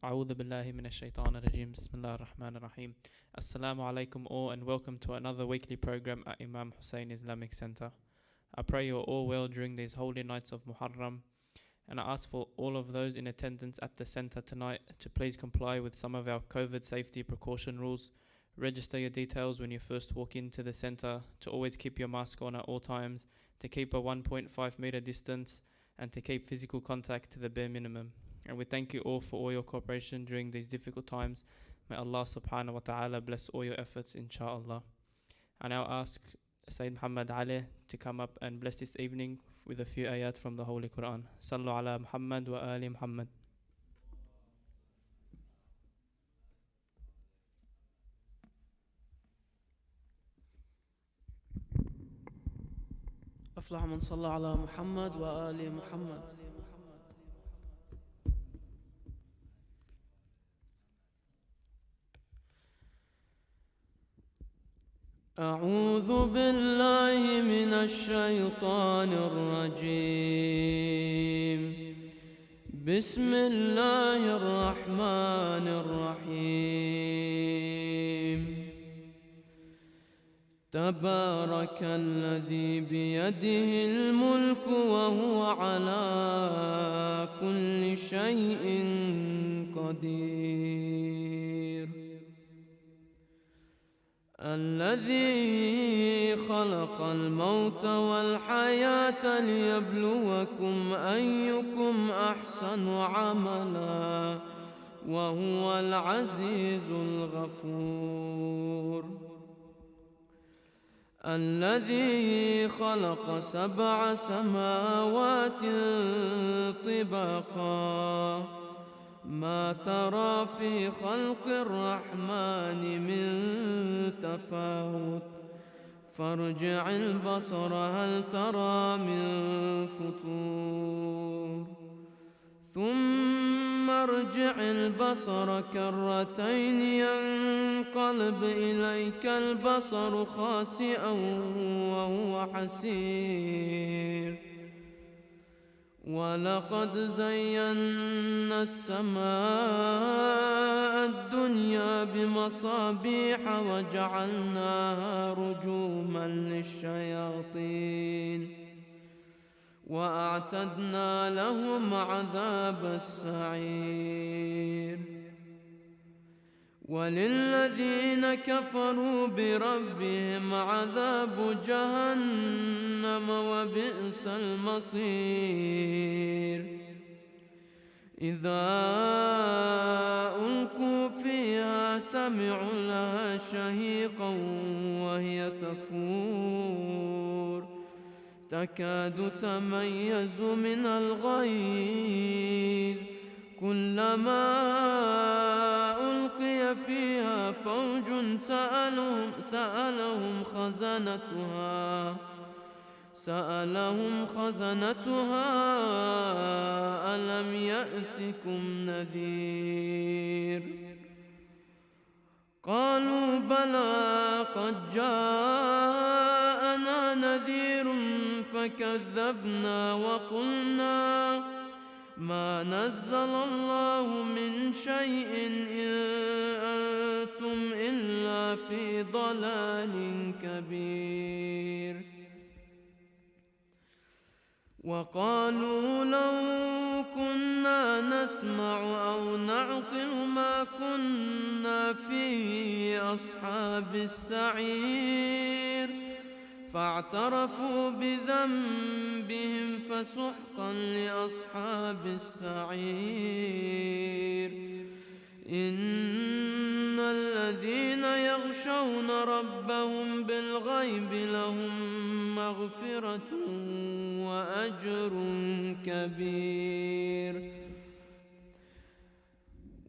A'udhu billahi minash shaitanir rajim. Bismillahir Rahmanir Rahim. Assalamu alaikum all and welcome to another weekly program at Imam Hussein Islamic Center. I pray you're all well during these holy nights of Muharram, and I ask for all of those in attendance at the center tonight to please comply with some of our COVID safety precaution rules. Register your details when you first walk into the center, to always keep your mask on at all times, to keep a 1.5 meter distance, and to keep physical contact to the bare minimum. And we thank you all for all your cooperation during these difficult times. May Allah subhanahu wa ta'ala bless all your efforts, inshallah. I now ask Sayyid Muhammad Ali to come up and bless this evening with a few ayat from the Holy Quran. Sallu ala Muhammad wa ali Muhammad. أفلح من صلى على محمد وآل محمد. أعوذ بالله من الشيطان الرجيم. بسم الله الرحمن الرحيم. تبارك الذي بيده الملك وهو على كل شيء قدير. الذي خلق الموت والحياة ليبلوكم أيكم أحسن عملا وهو العزيز الغفور. الذي خلق 7 سماوات طباقا ما ترى في خلق الرحمن من تفاوت فارجع البصر هل ترى من فطور ثم ارجع البصر كرتين ينقلب إليك البصر خاسئا وهو حسير. ولقد زينا السماء الدنيا بمصابيح وجعلناها رجوما للشياطين وأعتدنا لهم عذاب السعير. وللذين كفروا بربهم عذاب جهنم وبئس المصير. إذا ألقوا فيها سمعوا لها شهيقا وهي تفور تكاد تميز من الغيظ كلما ألقي فيها فوج سألهم خزنتها ألم يأتكم نذير. قالوا بلى قد جاءنا نذير فكذبنا وقلنا ما نزل الله من شيء إن أنتم إلا في ضلال كبير. وقالوا لو كنا نسمع أو نعقل ما كنا في أصحاب السعير فاعترفوا بذنبهم فسحقا لأصحاب السعير. إن الذين يخشون ربهم بالغيب لهم مغفرة وأجر كبير.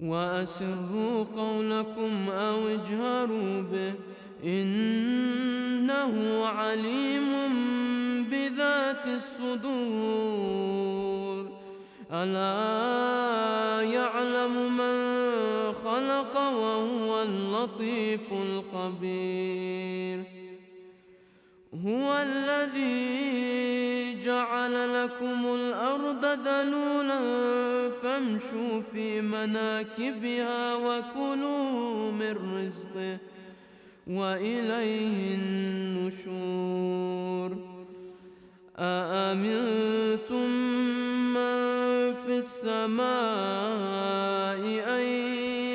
وأسروا قولكم أو اجهروا به إنه عليم بذات الصدور. ألا يعلم من خلق وهو اللطيف الخبير. هو الذي جعل لكم الأرض ذلولا فامشوا في مناكبها وكلوا من رزقه وإليه النشور أأمنتم من في السماء أن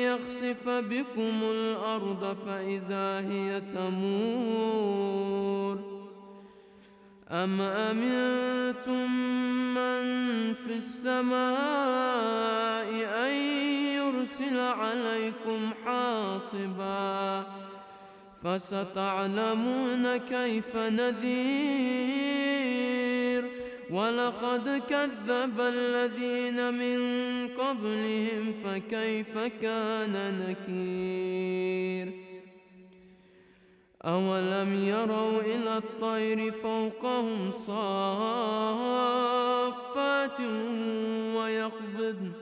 يخسف بكم الأرض فإذا هي تمور أم أمنتم من في السماء أن يرسل عليكم حاصبا فستعلمون كيف نذير ولقد كذب الذين من قبلهم فكيف كان نكير أولم يروا إلى الطير فوقهم صافات ويقبضن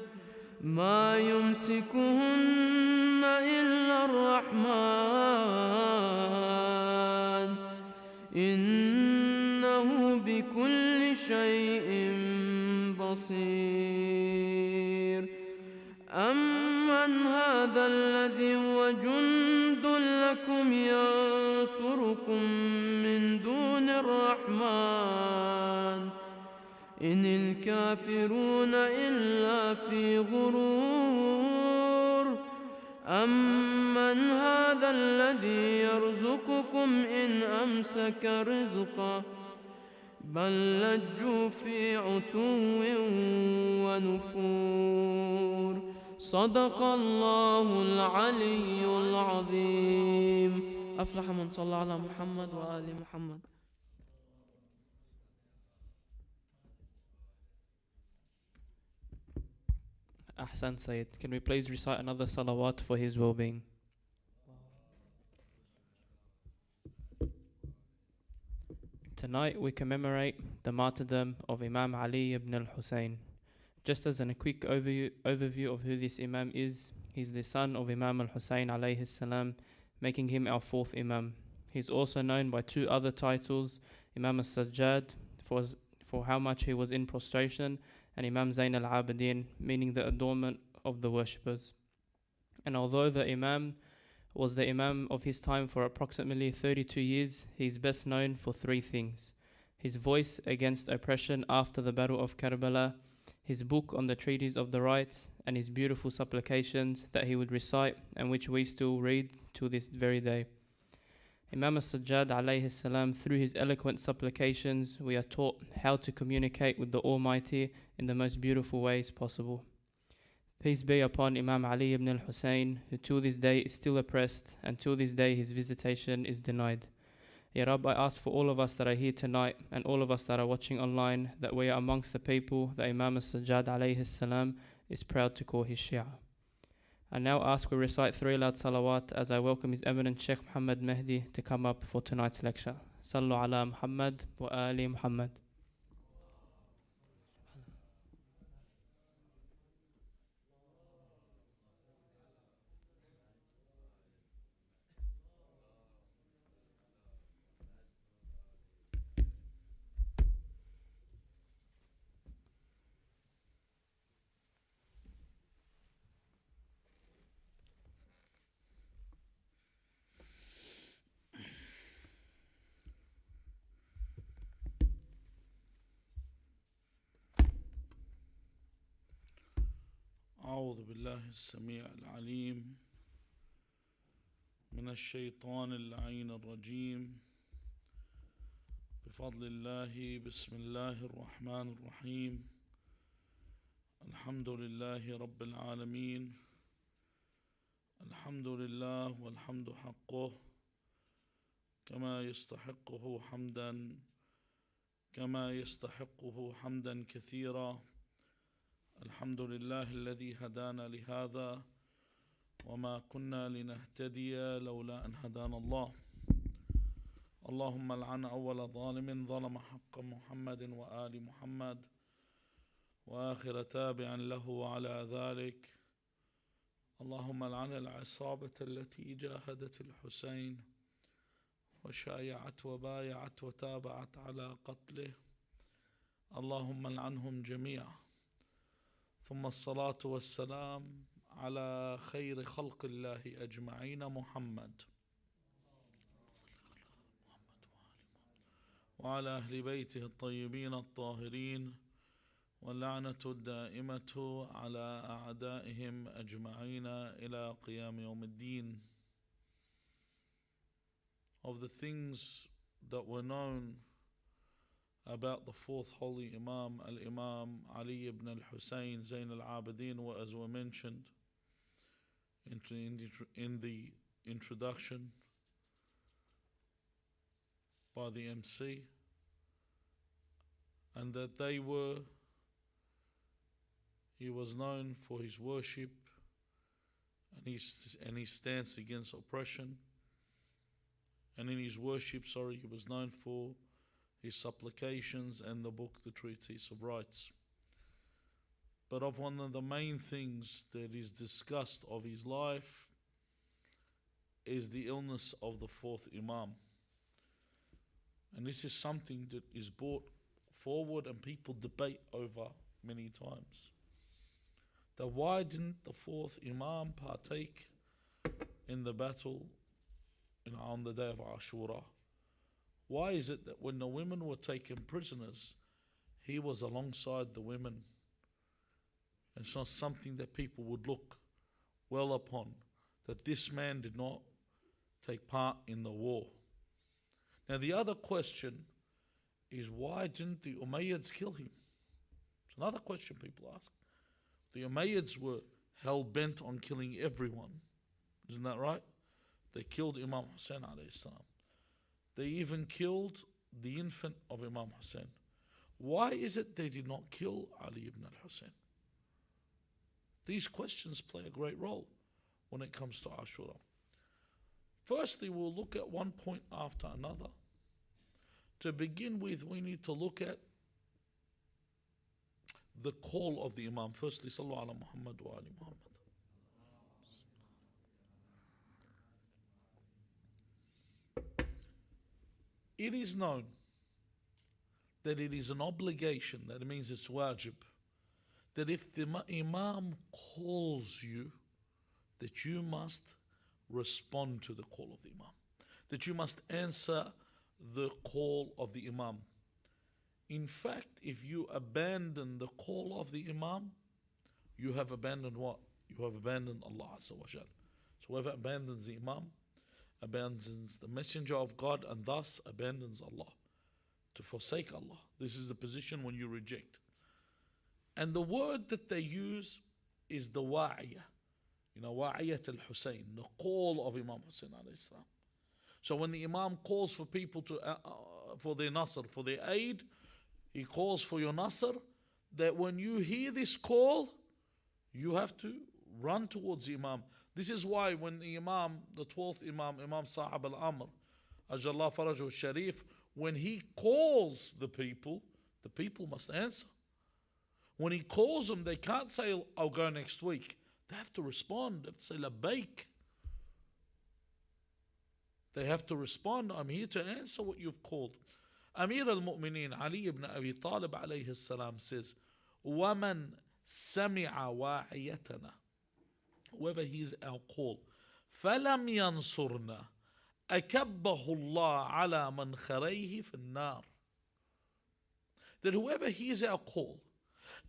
ما يمسكهن إلا الرحمن إنه بكل شيء بصير أمن هذا الذي هو جند لكم ينصركم من دون الرحمن إن الكافرون إلا في غرور أمن هذا الذي يرزقكم إن أمسك رزقه بل لجوا في عتو ونفور صدق الله العلي العظيم أفلح من صلى على محمد وآل محمد. Ahsan Sayyid. Can we please recite another salawat for his well-being? Tonight we commemorate the martyrdom of Imam Ali ibn al-Hussein. Just as a quick overview of who this Imam is, he's the son of Imam al-Hussein alayhi salam, making him our fourth Imam. He's also known by two other titles, Imam al-Sajjad for how much he was in prostration, and Imam Zain Al-Abideen, meaning the adornment of the worshippers. And although the Imam was the Imam of his time for approximately 32 years, he is best known for three things: his voice against oppression after the Battle of Karbala, his book on the treaties of the rights, and his beautiful supplications that he would recite and which we still read to this very day. Imam al-Sajjad alayhi salam, through his eloquent supplications, we are taught how to communicate with the Almighty in the most beautiful ways possible. Peace be upon Imam Ali ibn al-Hussein, who till this day is still oppressed, and till this day his visitation is denied. Ya Rabb, I ask for all of us that are here tonight, and all of us that are watching online, that we are amongst the people that Imam al-Sajjad alayhi salam is proud to call his Shia. I now ask we recite 3 loud salawat as I welcome His Eminent Sheikh Mohammed Mehdi to come up for tonight's lecture. Sallu ala Muhammad wa ali Muhammad. أعوذ بالله السميع العليم من الشيطان اللعين الرجيم بفضل الله بسم الله الرحمن الرحيم الحمد لله رب العالمين الحمد لله والحمد حقه كما يستحقه حمدا كثيرا الحمد لله الذي هدانا لهذا وما كنا لنهتدي لولا أن هدانا الله اللهم لعن أول ظالم ظلم حق محمد وآل محمد وآخر تابع له وعلى ذلك اللهم لعن العصابة التي جاهدت الحسين وشايعت وبايعت وتابعت على قتله، اللهم لعنهم جميعا. ثم الصلاة والسلام على خير خلق الله أجمعين محمد وعلى أهل بيته الطيبين الطاهرين، واللعنة الدائمة على أعدائهم أجمعين إلى قيام يوم الدين. Of the things that were known about the fourth holy Imam, Al-Imam Ali ibn al-Husayn Zain Al-Abideen, as were mentioned in the introduction by the MC, and that he was known for his worship and his stance against oppression, and in his worship, he was known for his supplications and the book, the Treatise of Rights. But of one of the main things that is discussed of his life is the illness of the fourth Imam. And this is something that is brought forward and people debate over many times. That why didn't the fourth Imam partake in the battle on the day of Ashura? Why is it that when the women were taken prisoners, he was alongside the women? It's not something that people would look well upon, that this man did not take part in the war. Now the other question is, why didn't the Umayyads kill him? It's another question people ask. The Umayyads were hell-bent on killing everyone. Isn't that right? They killed Imam Hussein alayhi salam. They even killed the infant of Imam Hussein. Why is it they did not kill Ali ibn al-Hussein? These questions play a great role when it comes to Ashura. Firstly, we'll look at one point after another. To begin with, we need to look at the call of the Imam. Firstly, Sallu ala Muhammad wa ali Muhammad. It is known that it is an obligation, that means it's wajib, that if the Imam calls you, that you must respond to the call of the Imam, that you must answer the call of the Imam. In fact, if you abandon the call of the Imam, you have abandoned what? You have abandoned Allah Azza wa Jal. So whoever abandons the Imam abandons the Messenger of God and thus abandons Allah. To forsake Allah. This is the position when you reject. And the word that they use is the wa'iyah. Wa'iyat al-Husayn, the call of Imam Hussein alayhi salam. So when the Imam calls for people for their nasr, for their aid, he calls for your nasr, that when you hear this call, you have to run towards the Imam. This is why when the Imam, the 12th Imam, Imam Sahab al-Amr, Ajallah Farajuh Sharif, when he calls the people must answer. When he calls them, they can't say, I'll go next week. They have to respond. They have to say, Labbaik. They have to respond, I'm here to answer what you've called. Amir al-Mu'mineen Ali ibn Abi Talib alayhi salam says, وَمَنْ سَمِعَ وَاعِيَتَنَا, whoever hears our call, فَلَمْ يَنصُرْنَا أَكَبَّهُ اللَّهُ عَلَى مَنْ خَرَيْهِ فِي النَّارِ. That whoever hears our call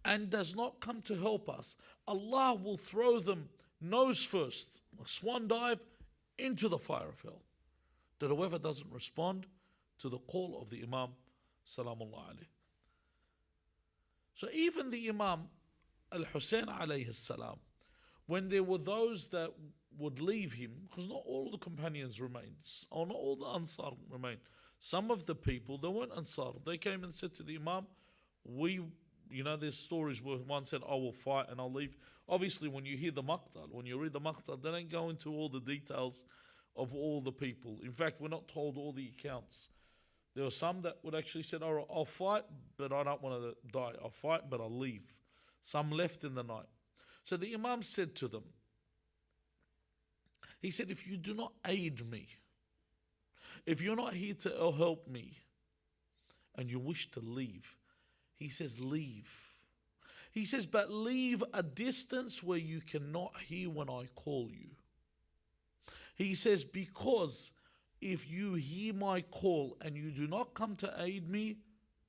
and does not come to help us, Allah will throw them nose first, a swan dive, into the fire of hell. That whoever doesn't respond to the call of the Imam, Salamullah alayhi. So even the Imam Al-Hussein alayhi salam, when there were those that would leave him, because not all the companions remained, or not all the Ansar remained. Some of the people, they weren't Ansar. They came and said to the Imam, there's stories where one said, I will fight and I'll leave. Obviously, when you hear the Maqtal, when you read the Maqtal, they don't go into all the details of all the people. In fact, we're not told all the accounts. There were some that would actually say, all right, I'll fight, but I don't want to die. I'll fight, but I'll leave. Some left in the night. So the Imam said to them, he said, if you do not aid me, if you're not here to help me and you wish to leave, he says, leave. He says, but leave a distance where you cannot hear when I call you. He says, because if you hear my call and you do not come to aid me,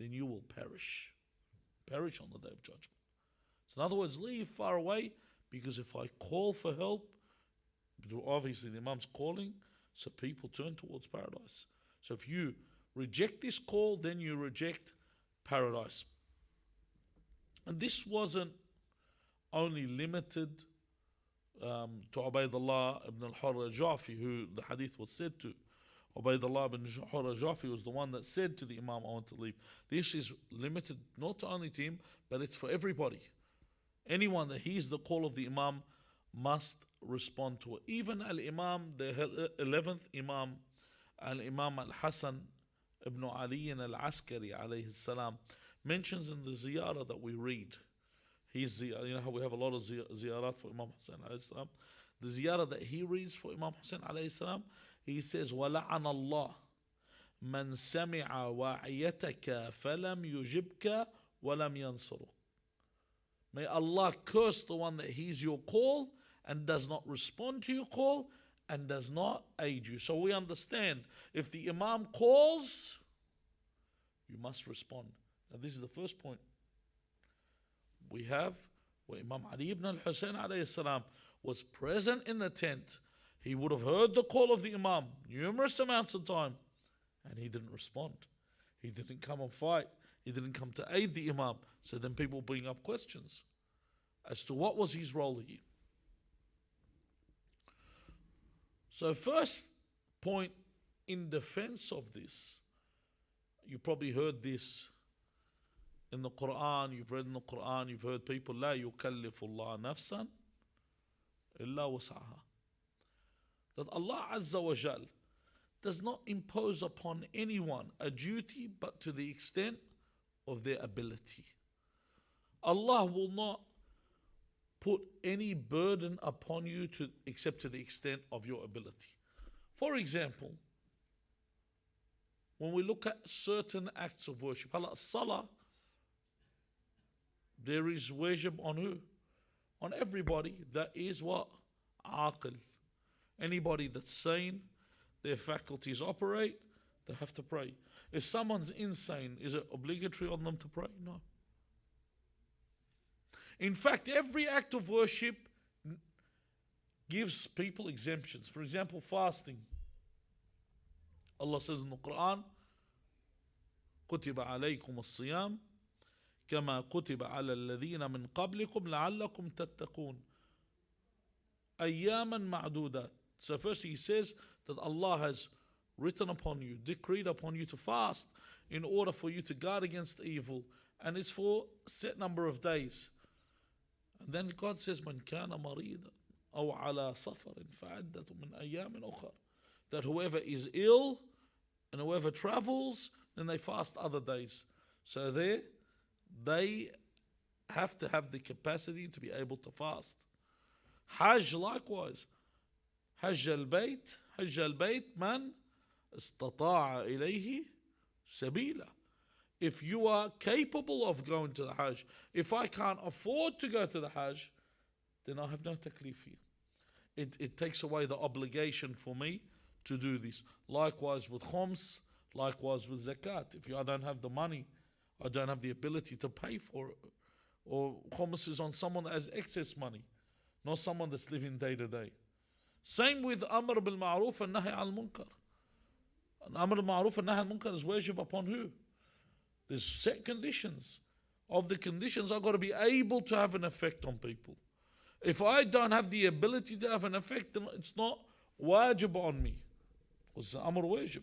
then you will perish. Perish on the day of judgment. So in other words, leave far away, because if I call for help, obviously the Imam's calling, so people turn towards paradise. So if you reject this call, then you reject paradise. And this wasn't only limited to Ubaydullah ibn al-Hurr al-Jafi, who the hadith was said to. Ubaydullah ibn al-Hurr al-Jafi was the one that said to the Imam, I want to leave. This is limited not only to him, but it's for everybody. Anyone that hears the call of the Imam must respond to it. Even Al-Imam, the 11th Imam, Al-Imam Al-Hasan ibn Ali Al-Askari alayhi salam, mentions in the ziyarah that we read. You know how we have a lot of ziyarat for Imam Hussein alayhi salam. The ziyarah that he reads for Imam Hussein alayhi salam, he says, وَلَعَنَ اللَّهُ مَنْ سَمِعَ وَعِيَتَكَ فَلَمْ يُجِبْكَ وَلَمْ يَنصُرُكَ. May Allah curse the one that hears your call and does not respond to your call and does not aid you. So we understand, if the Imam calls, you must respond. And this is the first point. We have where Imam Ali ibn al-Hussein alayhi salam was present in the tent. He would have heard the call of the Imam numerous amounts of time, and he didn't respond. He didn't come and fight. He didn't come to aid the Imam. So then people bring up questions as to what was his role here. So first point in defense of this, you probably heard this in the Quran, you've read in the Quran, you've heard people, لا يكلف الله نفسا إلا وسعها. That Allah Azza wa Jal does not impose upon anyone a duty but to the extent of their ability. Allah will not put any burden upon you except to the extent of your ability. For example, when we look at certain acts of worship, Salah, there is worship on who? On everybody that is what? Aqil. Anybody that's sane, their faculties operate, they have to pray. If someone's insane, is it obligatory on them to pray? No. In fact, every act of worship gives people exemptions. For example, fasting. Allah says in the Quran, كُتِبَ عَلَيْكُمُ الصِّيَامُ كَمَا كُتِبَ عَلَى الَّذِينَ مِنْ قَبْلِكُمْ لَعَلَّكُمْ تَتَّقُونَ أَيَّامًا مَعْدُودَاتٍ. So first he says that Allah has written upon you, decreed upon you to fast in order for you to guard against evil, and it's for a set number of days. And then God says, مَنْ كَانَ مَرِيضًا أَوْ عَلَى سَفَرٍ فَعَدَّةٌ مِنْ أَيَّامٍ أُخَرٍ. That whoever is ill and whoever travels, then they fast other days. So they have to have the capacity to be able to fast. Hajj likewise. Hajj al-Bayt man istata'a ilayhi sabila. If you are capable of going to the Hajj, if I can't afford to go to the Hajj, then I have no taklif here. It takes away the obligation for me to do this. Likewise with khums, likewise with zakat. If I don't have the money, I don't have the ability to pay for it. Or khums is on someone that has excess money, not someone that's living day to day. Same with Amr bil Ma'ruf and Nahi al Munkar. Amr bil Ma'ruf and Nahi al Munkar is wajib upon who? There's set conditions. Of the conditions, I've got to be able to have an effect on people. If I don't have the ability to have an effect, then it's not wajib on me. It's Amr wajib.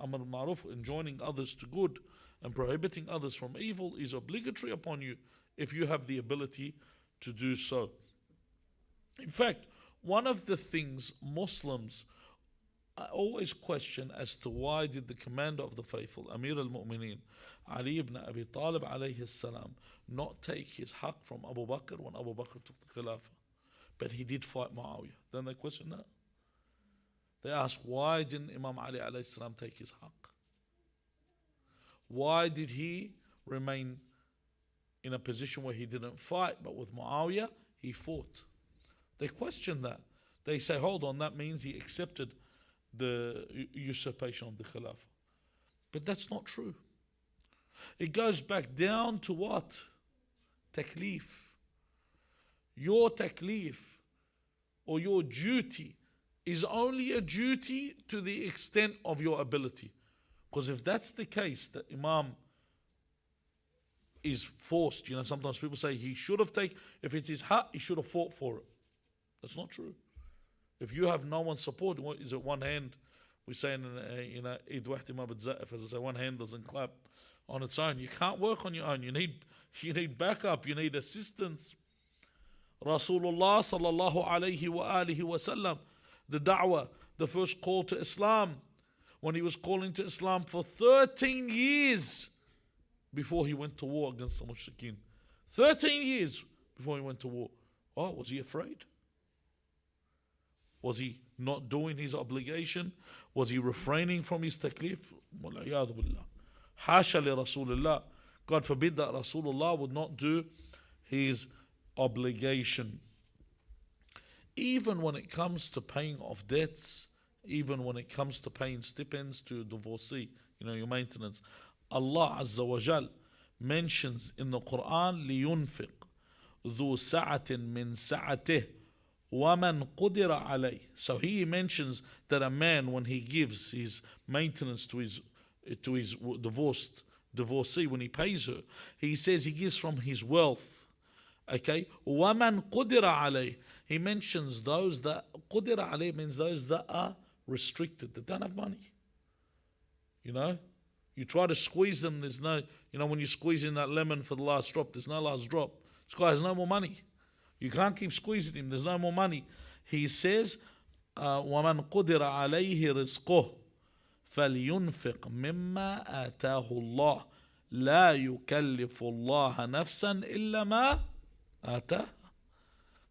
Amr Ma'ruf, enjoining others to good and prohibiting others from evil, is obligatory upon you if you have the ability to do so. In fact, one of the things Muslims always question as to why did the commander of the faithful, Amir al-Mu'mineen, Ali ibn Abi Talib alayhi salam, not take his haqq from Abu Bakr when Abu Bakr took the Khilafah, but he did fight Muawiyah. Then they question that. They ask, why didn't Imam Ali alayhi salam take his haqq? Why did he remain in a position where he didn't fight, but with Muawiyah, he fought? They question that. They say, hold on, that means he accepted the usurpation of the Khilafah. But that's not true. It goes back down to what? Taklif. Your taklif or your duty is only a duty to the extent of your ability. Because if that's the case, that Imam is forced, sometimes people say he should have taken, if it's his haq, he should have fought for it. That's not true. If you have no one supporting, what is it, one hand? We say in Eid Wahdi Mabad Za'if, as I say, one hand doesn't clap on its own. You can't work on your own. You need backup, you need assistance. Rasulullah sallallahu alayhi wa alihi wa sallam, the da'wah, the first call to Islam, when he was calling to Islam for 13 years before he went to war against the mushrikeen. 13 years before he went to war. Oh, was he afraid? Was he not doing his obligation? Was he refraining from his taklif? Wal'iyadu billah. Hasha li Rasulullah. God forbid that Rasulullah would not do his obligation. Even when it comes to paying off debts, even when it comes to paying stipends to a divorcee, your maintenance, Allah Azza wa Jal mentions in the Quran, لِيُنْفِقْ ذُو سَعَةٍ مِّن سَعَتِهِ وَمَنْ قُدِرَ عَلَيْهِ. So he mentions that a man, when he gives his maintenance to his divorcee, when he pays her, he says he gives from his wealth. Okay? وَمَنْ قُدِرَ عَلَيْهِ. He mentions those that, قُدِرَ عَلَيْهِ means those that are restricted, that don't have money. You try to squeeze them, there's no, when you squeeze in that lemon for the last drop, there's no last drop. This guy has no more money. You can't keep squeezing him, there's no more money. He says, وَمَنْ قُدِرَ عَلَيْهِ رِزْقُهُ فَلْيُنْفِقْ مِمَّا آتَاهُ اللَّهُ لَا يُكَلِّفُ اللَّهَ نَفْسًا إِلَّا مَا آتَاهُ.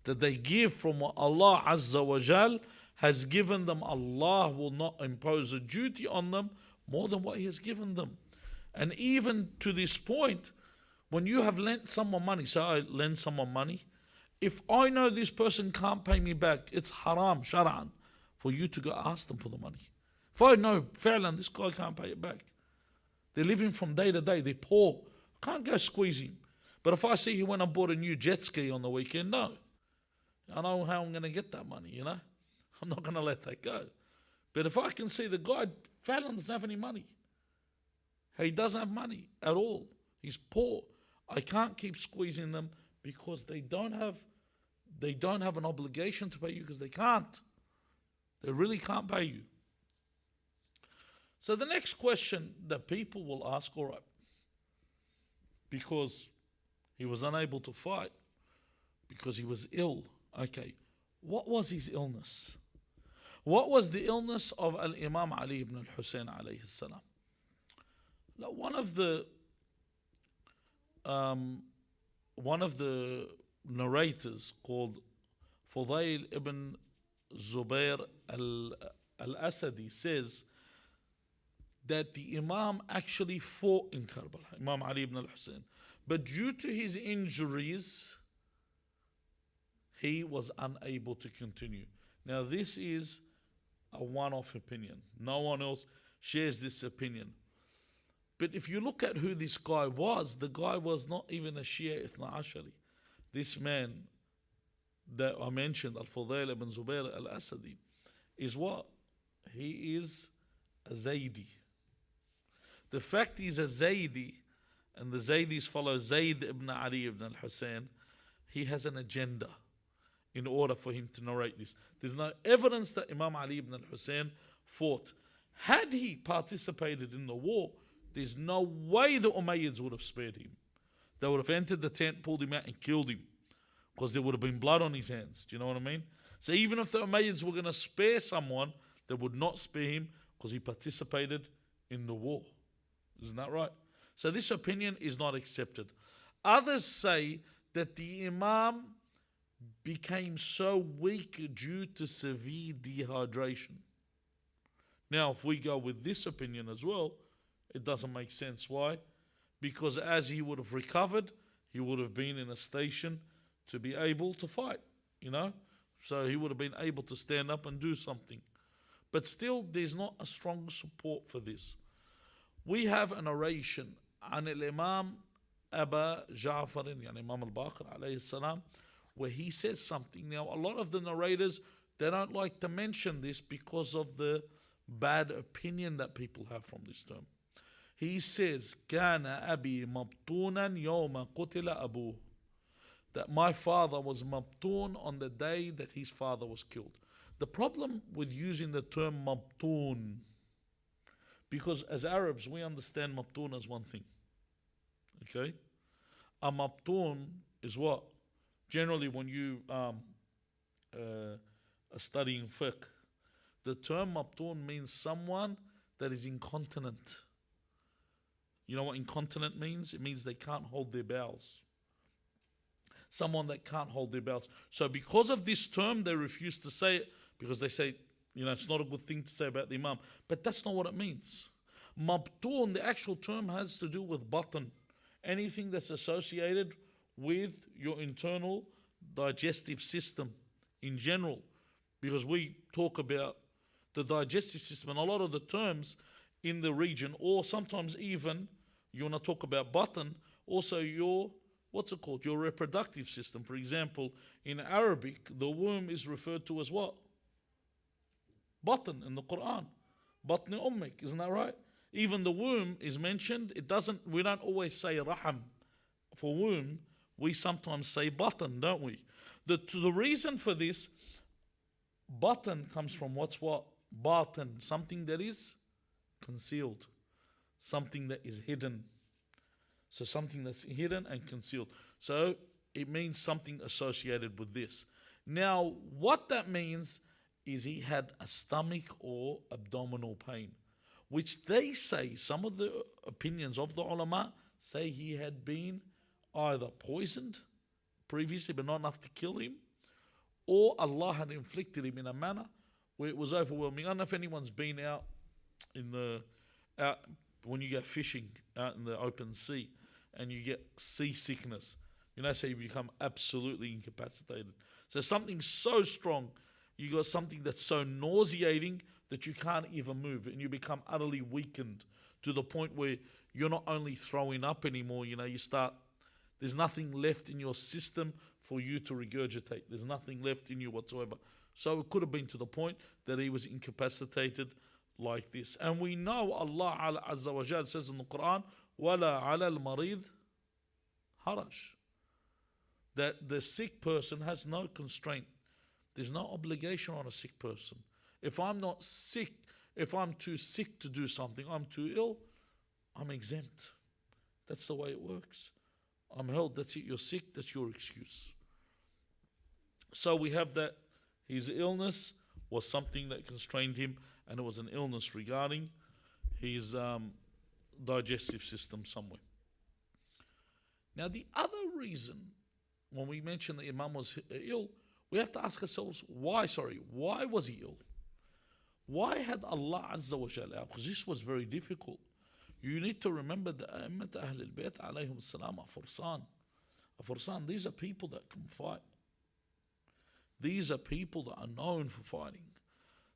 That they give from what Allah Azza wa Jal has given them. Allah will not impose a duty on them more than what He has given them. And even to this point, when you have lent someone money, so I lend someone money, if I know this person can't pay me back, it's haram, shar'an, for you to go ask them for the money. If I know, fa'lan, this guy can't pay it back. They're living from day to day, they're poor, can't go squeeze him. But if I see he went and bought a new jet ski on the weekend, no. I know how I'm going to get that money, I'm not going to let that go. But if I can see the guy, fa'lan, doesn't have any money. He doesn't have money at all. He's poor. I can't keep squeezing them because they don't have an obligation to pay you, because they can't. They really can't pay you. So the next question that people will ask, all right, because he was unable to fight, because he was ill, okay, what was his illness? What was the illness of Al-Imam Ali ibn al-Hussein alayhi salam? One of the narrators called Fudail ibn Zubair al-Asadi says that the Imam actually fought in Karbala, Imam Ali ibn al-Hussein. But due to his injuries, he was unable to continue. Now this is a one-off opinion. No one else shares this opinion. But if you look at who this guy was, the guy was not even a Shia Ithna Ashari. This man that I mentioned, Al-Fudail ibn Zubair al-Asadi, is what? He is a Zaydi. The fact he's a Zaydi, and the Zaydis follow Zayd ibn Ali ibn al-Hussein, he has an agenda in order for him to narrate this. There's no evidence that Imam Ali ibn al-Hussein fought. Had he participated in the war, there's no way the Umayyads would have spared him. They would have entered the tent, pulled him out and killed him, because there would have been blood on his hands. Do you know what I mean? So even if the Umayyads were going to spare someone, they would not spare him because he participated in the war. Isn't that right? So this opinion is not accepted. Others say that the Imam became so weak due to severe dehydration. Now, if we go with this opinion as well, it doesn't make sense. Why? Because as he would have recovered, he would have been in a station to be able to fight, So he would have been able to stand up and do something. But still, there's not a strong support for this. We have a narration عن الإمام أبا جعفر يعني Imam Al-Baqir عليه السلام, where he says something. Now, a lot of the narrators, they don't like to mention this because of the bad opinion that people have from this term. He says, كان أبي مبطونا يوم قتل أبوه, that my father was mabtoon on the day that his father was killed. The problem with using the term mabtoon, because as Arabs we understand mabtoon as one thing. Okay? A mabtoon is what? Generally when you are studying fiqh, the term mabtoon means someone that is incontinent. You know what incontinent means? It means they can't hold their bowels. Someone that can't hold their bowels. So because of this term, they refuse to say it, because they say, it's not a good thing to say about the Imam. But that's not what it means. Mabtoon, the actual term, has to do with button. Anything that's associated with your internal digestive system in general. Because we talk about the digestive system, and a lot of the terms in the region, or sometimes even, you want to talk about button, also your, what's it called? Your reproductive system. For example, in Arabic, the womb is referred to as what? Button in the Quran. Batni ummik, isn't that right? Even the womb is mentioned. We don't always say raham for womb. We sometimes say button, don't we? The reason for this, button comes from what's what? Batin, something that is concealed, something that is hidden. So something that's hidden and concealed. So it means something associated with this. Now, what that means is he had a stomach or abdominal pain, which they say, some of the opinions of the ulama say he had been either poisoned previously but not enough to kill him, or Allah had inflicted him in a manner where it was overwhelming. I don't know if anyone's been out when you go fishing out in the open sea and you get seasickness. So you become absolutely incapacitated. So something so strong, you got something that's so nauseating that you can't even move, and you become utterly weakened to the point where you're not only throwing up anymore, there's nothing left in your system for you to regurgitate. There's nothing left in you whatsoever. So it could have been to the point that he was incapacitated like this. And we know Allah Azza wa Jal says in the Quran, وَلَا عَلَى الْمَرِيضِ haraj, that the sick person has no constraint. There's no obligation on a sick person. If I'm not sick, if I'm too sick to do something, I'm too ill, I'm exempt. That's the way it works. I'm held, that's it, you're sick, that's your excuse. So we have that his illness was something that constrained him, and it was an illness regarding his digestive system somewhere. Now the other reason, when we mention that Imam was ill, we have to ask ourselves, why was he ill? Why had Allah Azza wa Jalla, because this was very difficult. You need to remember that A'immat Ahl al-Bayt alayhim salam are fursan. These are people that can fight. These are people that are known for fighting.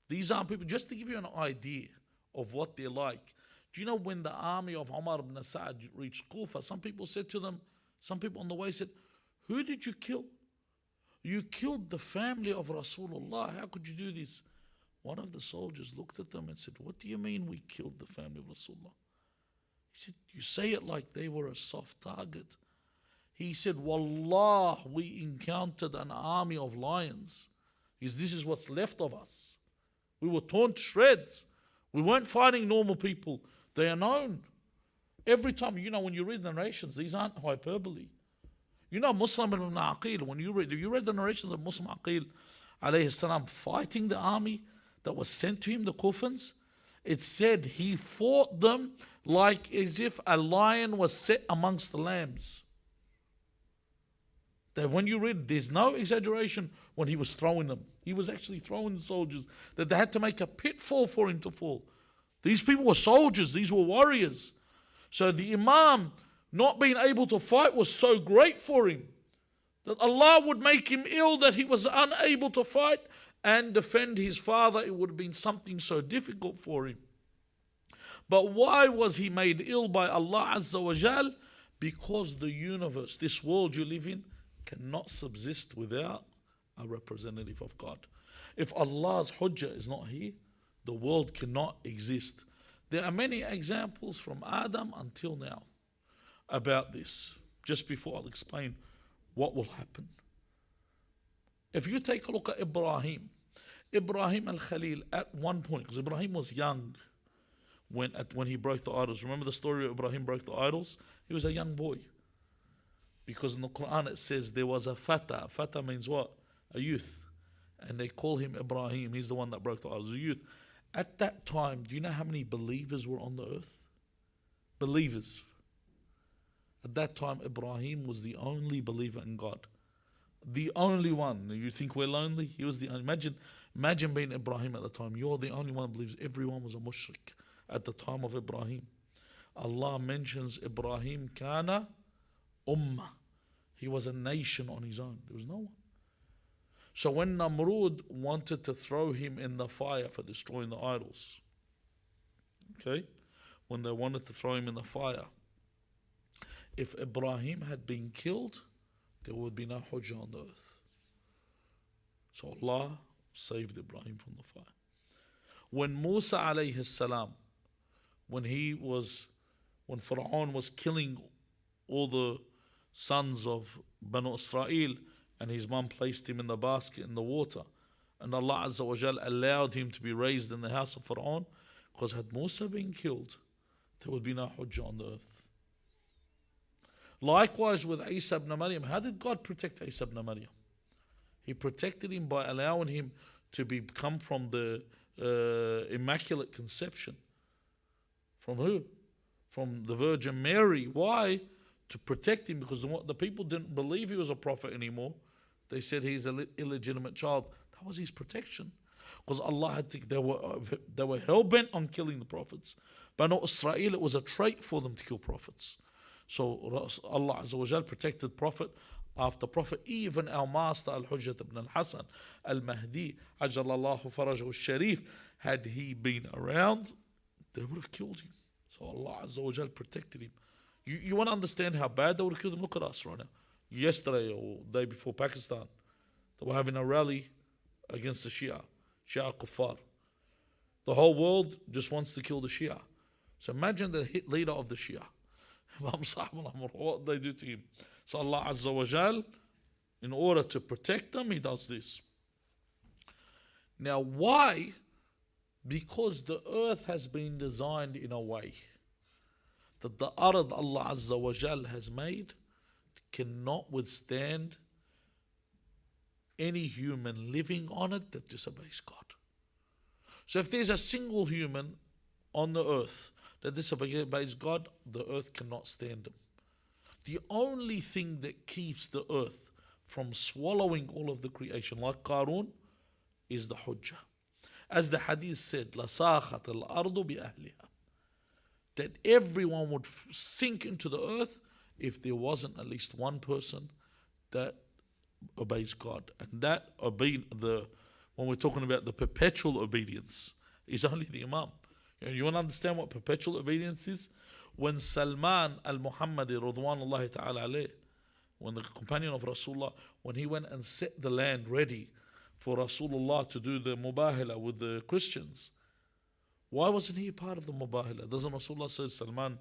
These aren't people, just to give you an idea of what they're like. Do you know when the army of Umar ibn Sa'd reached Kufa, some people on the way said, who did you kill? You killed the family of Rasulullah. How could you do this? One of the soldiers looked at them and said, what do you mean we killed the family of Rasulullah? He said, you say it like they were a soft target. He said, Wallah, we encountered an army of lions. This is what's left of us. We were torn to shreds. We weren't fighting normal people. They are known. Every time, when you read the narrations, these aren't hyperbole. Muslim ibn Aqil, if you read the narrations of Muslim Aqil, alayhi salam, fighting the army that was sent to him, the Kufans, it said he fought them like as if a lion was set amongst the lambs. That when you read, there's no exaggeration when he was throwing them. He was actually throwing the soldiers, that they had to make a pitfall for him to fall. These people were soldiers, these were warriors. So the Imam not being able to fight was so great for him, that Allah would make him ill, that he was unable to fight and defend his father. It would have been something so difficult for him. But why was he made ill by Allah Azza wa Jal? Because the universe, this world you live in, cannot subsist without a representative of God. If Allah's hujjah is not here, the world cannot exist. There are many examples from Adam until now about this. Just before I'll explain what will happen. If you take a look at Ibrahim al-Khalil, at one point, because Ibrahim was young when he broke the idols. Remember the story of Ibrahim broke the idols? He was a young boy. Because in the Quran it says there was a fata. Fata means what? A youth. And they call him Ibrahim. He's the one that broke the idols, a youth. At that time, do you know how many believers were on the earth? Believers. At that time, Ibrahim was the only believer in God. The only one. You think we're lonely? He was the only. Imagine being Ibrahim at the time. You're the only one who believes. Everyone was a mushrik at the time of Ibrahim. Allah mentions Ibrahim kana ummah. He was a nation on his own. There was no one. So when Namrud wanted to throw him in the fire for destroying the idols, okay, when they wanted to throw him in the fire, if Ibrahim had been killed, there would be no hujjah on the earth. So Allah saved Ibrahim from the fire. When Musa alayhi salam, when Pharaoh was killing all the sons of Banu Israel, and his mom placed him in the basket in the water, and Allah Azza wa Jal allowed him to be raised in the house of Pharaoh, because had Musa been killed, there would be no hujjah on the earth. Likewise with Isa ibn Maryam, how did God protect Isa ibn Maryam? He protected him by allowing him to come from the Immaculate Conception. From who? From the Virgin Mary. Why? To protect him, because the people didn't believe he was a prophet anymore. They said he's an illegitimate child. That was his protection. Because Allah had they were hell-bent on killing the prophets. Banu Israel, it was a trait for them to kill prophets. So Allah Azza wa Jal protected prophet after prophet. Even our master Al-Hujjat ibn al-Hasan Al-Mahdi Ajalallahu Farajahu al-Sharif, had he been around, they would have killed him. So Allah Azza wa Jal protected him. You want to understand how bad they would have killed him? Look at us right now. Yesterday or day before, Pakistan, they were having a rally against the Shia Kuffar. The whole world just wants to kill the Shia. So imagine the hit leader of the Shia. What they do to him. So Allah Azza wa Jal, in order to protect them, He does this. Now why? Because the earth has been designed in a way that the ard Allah Azza wa Jal has made cannot withstand any human living on it that disobeys God. So if there's a single human on the earth that disobeys God, the earth cannot stand him. The only thing that keeps the earth from swallowing all of the creation, like Qarun, is the hujjah. As the hadith said, لَسَاخَتِ الْأَرْضُ بِأَهْلِهَا, that everyone would sink into the earth if there wasn't at least one person that obeys God. And that when we're talking about the perpetual obedience, is only the Imam. You want to understand what perpetual obedience is? When Salman al-Muhammadi Radwanullahi ta'ala alayh, when the companion of Rasulullah, when he went and set the land ready for Rasulullah to do the mubahila with the Christians, why wasn't he part of the mubahila? Doesn't Rasulullah say, Salman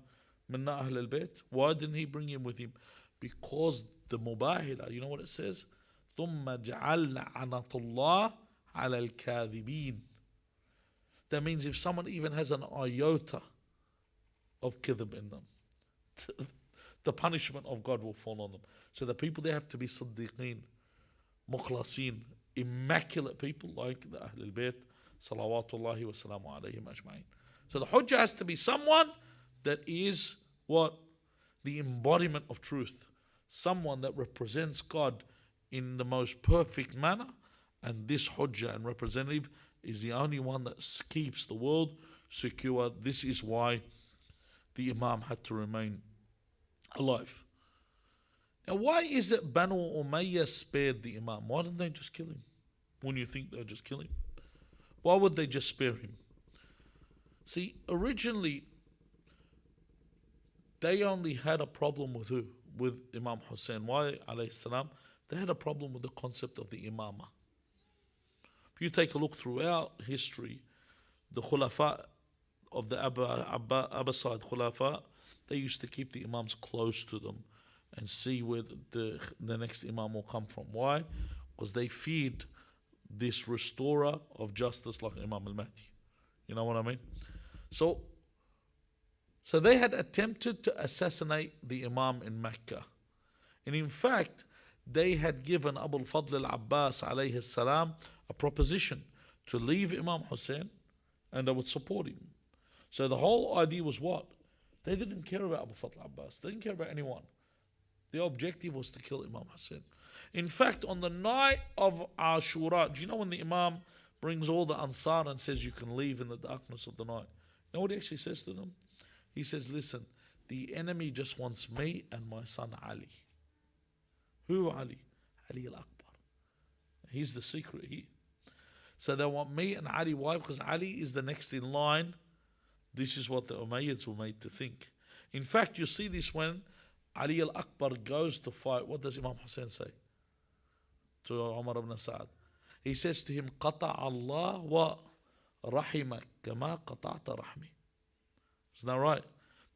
minna ahl al-bayt? Why didn't he bring him with him? Because the mubahila, you know what it says? ثُمَّ جَعَلْنَا عَنَةُ اللَّهِ عَلَى الْكَاذِبِينَ. That means if someone even has an iota of kidhb in them, the punishment of God will fall on them. So the people, they have to be siddiqeen, mukhlasin, immaculate people like the Ahlul Bayt, salawatullahi wa salamu alayhim ajma'in. So the hujjah has to be someone that is what? The embodiment of truth. someone that represents God in the most perfect manner, and this Hujjah and representative is the only one that keeps the world secure. This is why the Imam had to remain alive. Now, why is it Banu Umayyah spared the Imam? Why didn't they just kill him? When you think they'll just kill him, why would they just spare him? See, originally they only had a problem with who? With Imam Hussein. Why, alayhi salam? They had a problem with the concept of the Imamah. If you take a look throughout history, the Khulafa of the Abbasid Khulafa, they used to keep the Imams close to them and see where the next Imam will come from. Why? Because they feared this restorer of justice like Imam Al-Mahdi. You know what I mean? So they had attempted to assassinate the Imam in Mecca. And in fact, they had given Abu al-Fadl al-Abbas alayhi salam a proposition to leave Imam Hussein and they would support him. So the whole idea was what? They didn't care about Abu al-Fadl al-Abbas. They didn't care about anyone. The objective was to kill Imam Hussein. In fact, on the night of Ashura, do you know when the Imam brings all the Ansar and says you can leave in the darkness of the night? You know what he actually says to them? He says, listen, the enemy just wants me and my son Ali. Who Ali? Ali al-Akbar. He's the secret here. So they want me and Ali. Why? Because Ali is the next in line. This is what the Umayyads were made to think. In fact, you see this when Ali al-Akbar goes to fight. What does Imam Hussein say to Umar ibn Sa'ad? He says to him, قَطَعَ اللَّهُ وَرَحِمَكَ كَمَا قَطَعْتَ رَحْمِي. Isn't that right?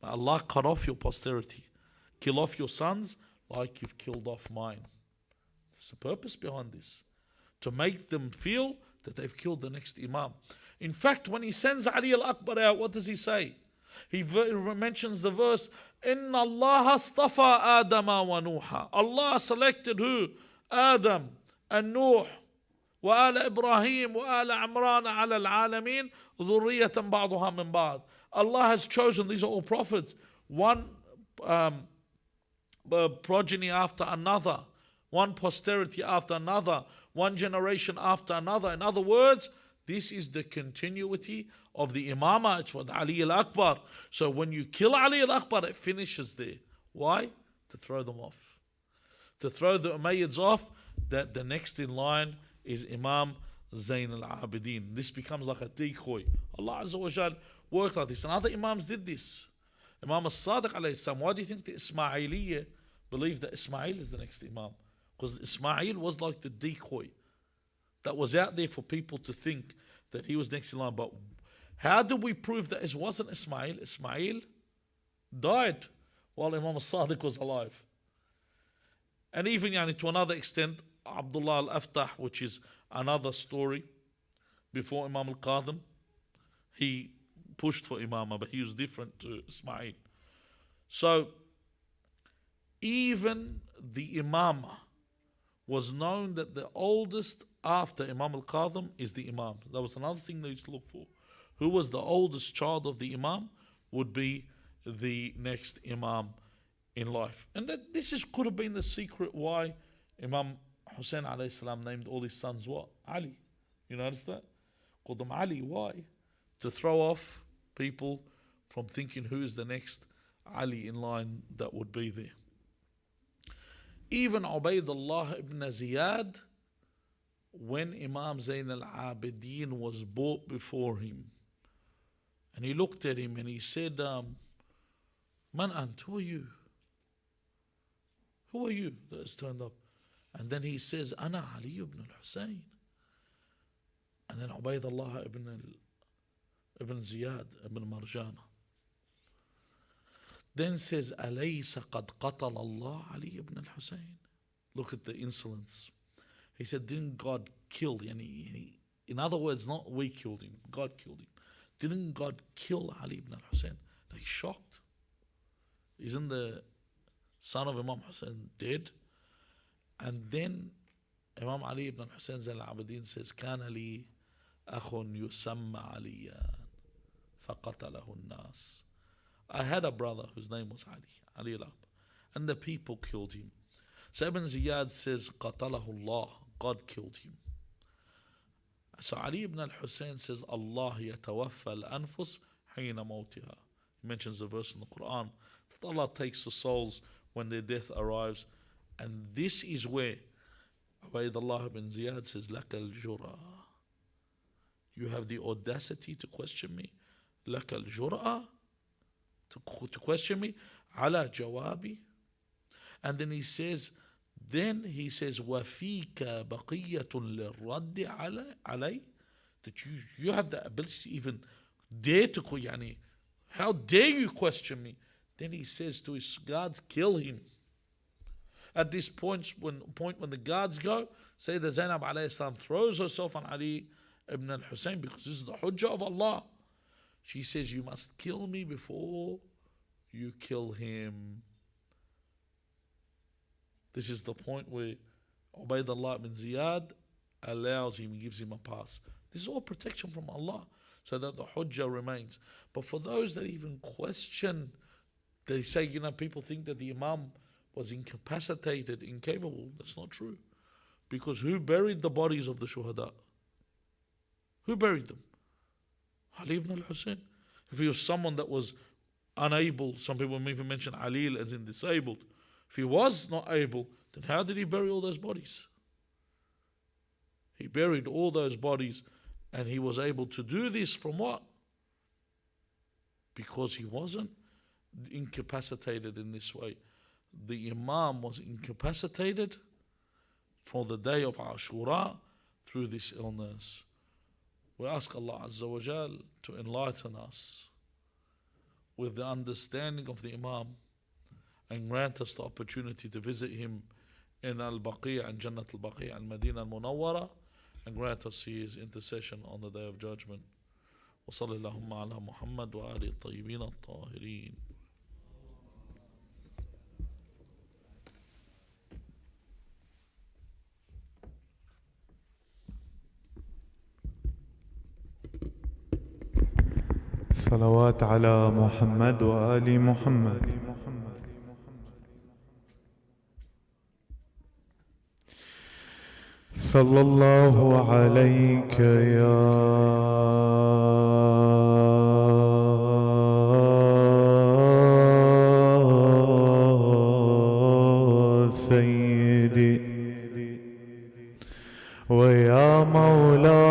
May Allah cut off your posterity. Kill off your sons like you've killed off mine. There's a purpose behind this. To make them feel that they've killed the next Imam. In fact, when he sends Ali al-Akbar out, what does he say? He mentions the verse, Inna Allah astafa Adama wa Nuha. Allah selected who? Adam and Nuh. وآل إبراهيم وآل عمران على العالمين ذرية بعضها من بعض. Allah has chosen, these are all prophets, one progeny after another, one posterity after another, one generation after another. In other words, this is the continuity of the Imamah. It's what Ali al-Akbar. So when you kill Ali al-Akbar, it finishes there. Why? To throw them off. To throw the Umayyads off, that the next in line is Imam Zain Al-Abideen. This becomes like a decoy. Allah Azza wa Jal worked like this. And other Imams did this. Imam As-Sadiq alayhi salam. Why do you think the Ismailiyya believe that Ismail is the next Imam? Because Ismail was like the decoy that was out there for people to think that he was next in line. But how do we prove that it wasn't Ismail? Ismail died while Imam As-Sadiq was alive. And even to another extent, Abdullah al-Aftah, which is another story, before Imam al-Qadim, he pushed for Imamah, but he was different to Ismail. So, even the Imamah was known that the oldest after Imam al-Qadim is the Imam. That was another thing they used to look for. Who was the oldest child of the Imam would be the next Imam in life. And this could have been the secret why Imam Hussein alayhi salam named all his sons what? Ali. You notice that? Called them Ali. Why? To throw off people from thinking who is the next Ali in line that would be there. Even Ubaydullah ibn Ziyad, when Imam Zain Al-Abideen was brought before him, and he looked at him and he said, Man ant, who are you? Who are you that has turned up? And then he says, Ana Ali ibn al-Husayn. And then Ubaydullah ibn Ziyad ibn Marjana then says, Alaysa qad qatala Allah Ali ibn al-Husayn. Look at the insolence. He said, didn't God kill? In other words, not we killed him, God killed him. Didn't God kill Ali ibn al-Husayn? He's shocked. Isn't the son of Imam Hussein dead? And then Imam Ali ibn Hussein Al-Abideen says, كان لي أخ يسمى عليا فقتله الناس. I had a brother whose name was Ali al-Akbar, and the people killed him. So Ibn Ziyad says, قَتَلَهُ Allah, God killed him. So Ali ibn al-Hussein says, Allah yatawaffa al-anfus hina mawtiha. He mentions the verse in the Quran that Allah takes the souls when their death arrives. And this is where Ubaydullah ibn Ziyad says, لَكَ الْجُرَى. You have the audacity to question me. لَكَ الْجُرَى. To question me. عَلَى جَوَابِ. And then he says, وَفِيكَ بَقِيَّةٌ لِلرَّدِّ عَلَيْهِ. That you have the ability to even dare to, yani, how dare you question me? Then he says to his guards, kill him. At this point when the guards go, Sayyidah Zainab alayhi salam throws herself on Ali ibn al-Hussein, because this is the hujjah of Allah. She says, you must kill me before you kill him. This is the point where Ubaydullah ibn Ziyad allows him, gives him a pass. This is all protection from Allah, so that the hujjah remains. But for those that even question, they say, people think that the Imam was incapacitated, incapable. That's not true. Because who buried the bodies of the shuhada? Who buried them? Ali ibn al-Hussein. If he was someone that was unable, some people may even mention Alil as in disabled. If he was not able, then how did he bury all those bodies? He buried all those bodies, and he was able to do this from what? Because he wasn't incapacitated in this way. The Imam was incapacitated for the day of Ashura through this illness. We ask Allah Azza wa Jal to enlighten us with the understanding of the Imam, and grant us the opportunity to visit him in Al-Baqi' and Jannat Al-Baqi' and Medina Al-Munawwara, and grant us his intercession on the Day of Judgment. وصلى اللهم على محمد وآله الطيبين الطاهرين. صلوات على محمد وآل محمد. صلى الله عليك يا سيدي ويا مولاي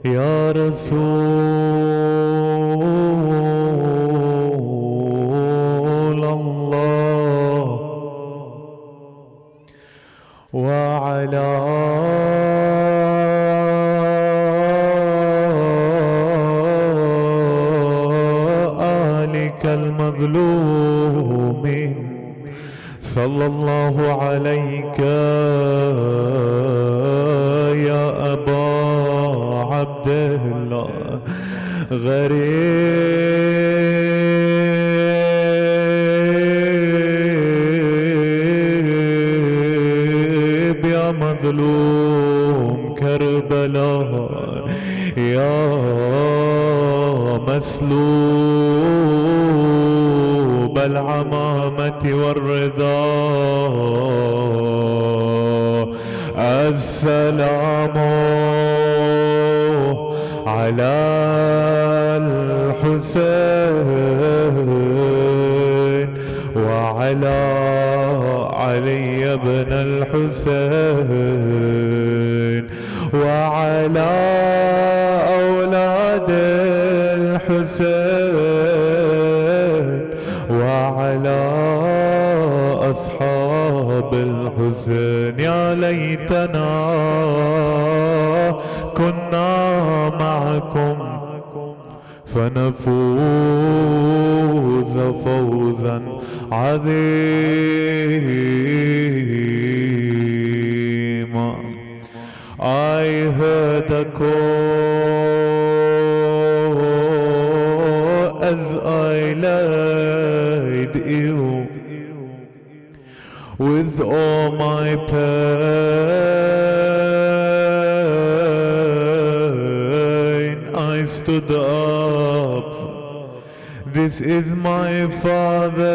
يا رسول الله وعلى آلك المظلومين صلى الله عليك يا أبا عبد الله غريب يا مظلوم كربلاء يا مسلوب العمامة والرضا السلام على الحسين وعلى علي بن الحسين وعلى أولاد الحسين وعلى أصحاب الحسين. يا ليتنا كنا معكم فنفوز فوزا عظيما. I heard a call as I laid you with all my pain. This is my father,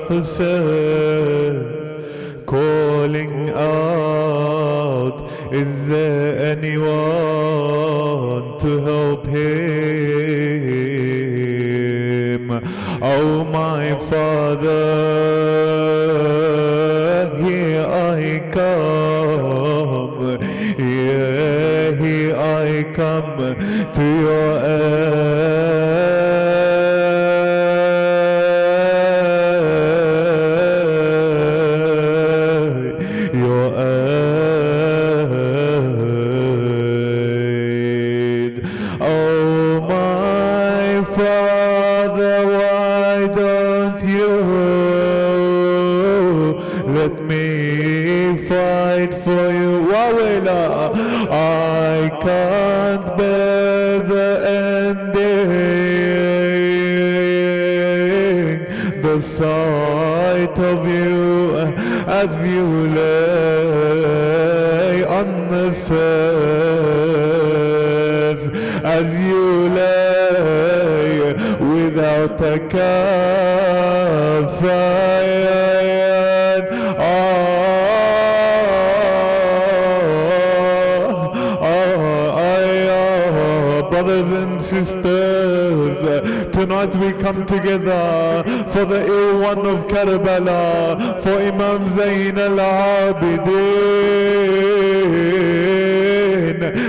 Hussein, calling out, is there anyone to help him? Oh my father, here I come, here I come to your aid. Oh my father, why don't you let me fight for you? Wawela, I can't bear the ending, the sight of you as you lay on the stairs, as you lay without a kafan. Brothers and sisters, tonight we come together for the ill one of Karbala, for Imam Zain Al-Abideen.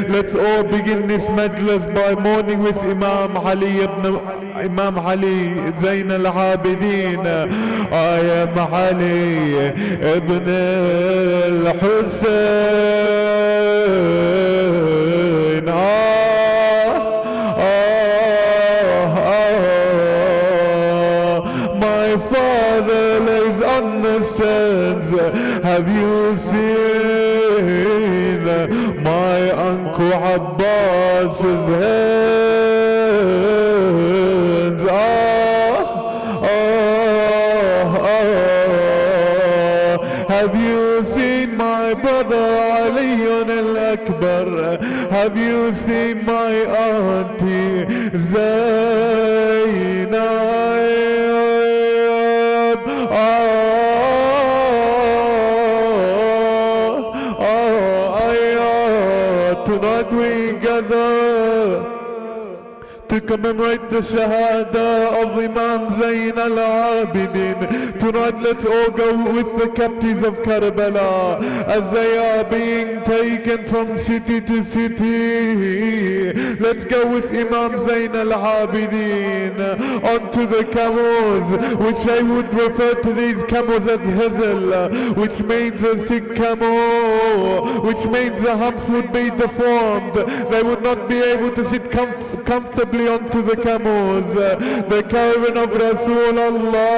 Let's all begin this majlis by mourning with Imam Ali Zain Al-Abideen. I am Ali ibn al-Hussein. My father lays on the sands. Have you seen my uncle Abbas's hands? Have you seen my brother Ali al-Akbar? Have you seen my auntie Zainab? Tonight we gather to commemorate the Shahada of Imam Zain Al-Abideen. Tonight let's all go with the captives of Karbala as they are being taken from city to city. Let's go with Imam Zain Al-Abideen onto the camels, which they would refer to these camels as Hazel, which means a sick camel, which means the humps would be deformed. They would not be able to sit comfortably onto the camels. The caravan of Rasulullah